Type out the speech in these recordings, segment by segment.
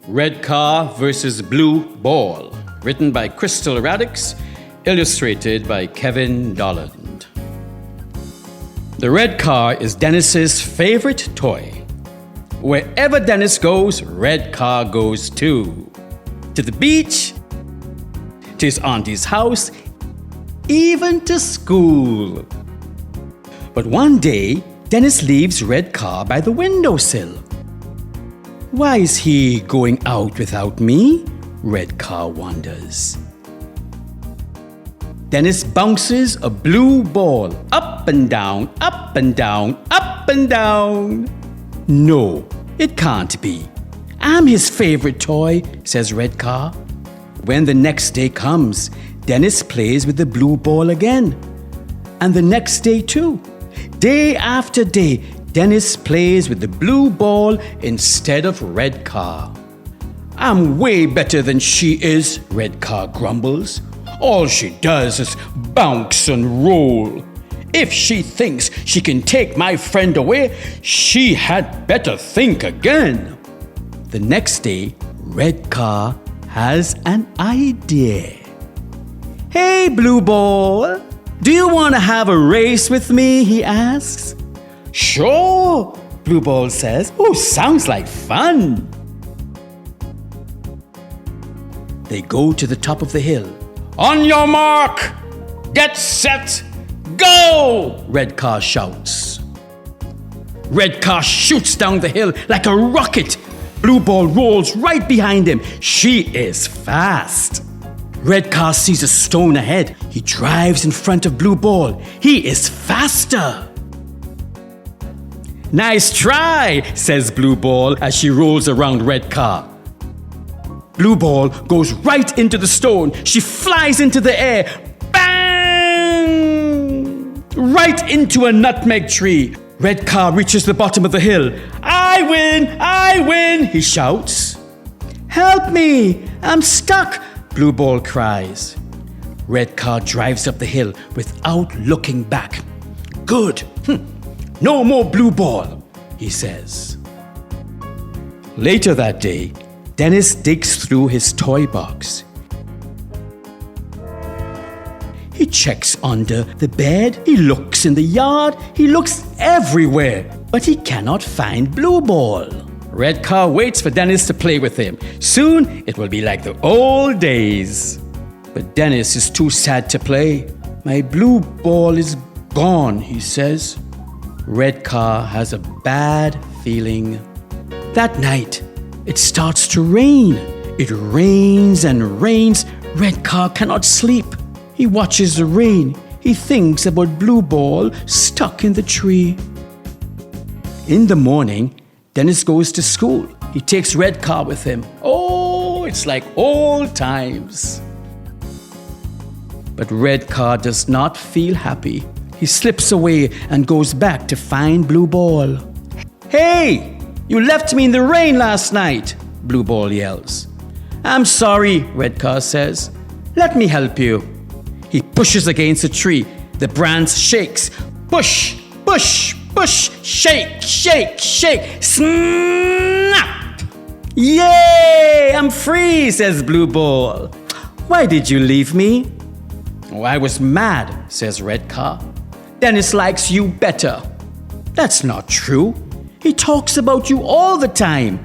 Red Car versus Blue Ball, written by Christal Radix, illustrated by Kevin Dolland. The red car is Dennis's favorite toy. Wherever Dennis goes, red car goes too. To the beach, to his auntie's house, even to school. But one day, Dennis leaves red car by the windowsill. Why is he going out without me? Red car wonders. Dennis bounces a blue ball up and down, up and down, up and down. No, it can't be. I'm his favorite toy, says Red Car. When the next day comes, Dennis plays with the blue ball again. And the next day too. Day after day, Dennis plays with the blue ball instead of Red Car. I'm way better than she is, Red Car grumbles. All she does is bounce and roll. If she thinks she can take my friend away, she had better think again. The next day, Red Car has an idea. Hey, Blue Ball, do you want to have a race with me? He asks. Sure, Blue Ball says. Oh, sounds like fun. They go to the top of the hill. On your mark, get set, go! Red Car shouts. Red Car shoots down the hill like a rocket. Blue Ball rolls right behind him. She is fast. Red Car sees a stone ahead. He drives in front of Blue Ball. He is faster. Nice try, says Blue Ball as she rolls around Red Car. Blue Ball goes right into the stone. She flies into the air. Bang! Right into a nutmeg tree. Red Car reaches the bottom of the hill. I win, he shouts. Help me, I'm stuck, Blue Ball cries. Red Car drives up the hill without looking back. Good. No more Blue Ball, he says. Later that day, Dennis digs through his toy box. He checks under the bed, he looks in the yard, he looks everywhere, but he cannot find Blue Ball. Red Car waits for Dennis to play with him. Soon, it will be like the old days. But Dennis is too sad to play. My Blue Ball is gone, he says. Red Car has a bad feeling. That night, it starts to rain. It rains and rains. Red Car cannot sleep. He watches the rain. He thinks about Blue Ball stuck in the tree. In the morning, Dennis goes to school. He takes Red Car with him. Oh, it's like old times. But Red Car does not feel happy. He slips away and goes back to find Blue Ball. Hey, you left me in the rain last night, Blue Ball yells. I'm sorry, Red Car says. Let me help you. He pushes against a tree. The branch shakes. Push, push, push, shake, shake, shake, snap! Yay, I'm free, says Blue Ball. Why did you leave me? Oh, I was mad, says Red Car. Dennis likes you better. That's not true. He talks about you all the time.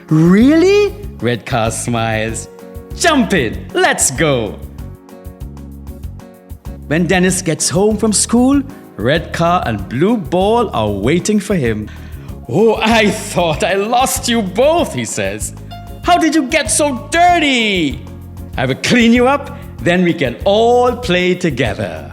Really? Red Car smiles. Jump in, let's go. When Dennis gets home from school, Red Car and Blue Ball are waiting for him. Oh, I thought I lost you both, he says. How did you get so dirty? I will clean you up, then we can all play together.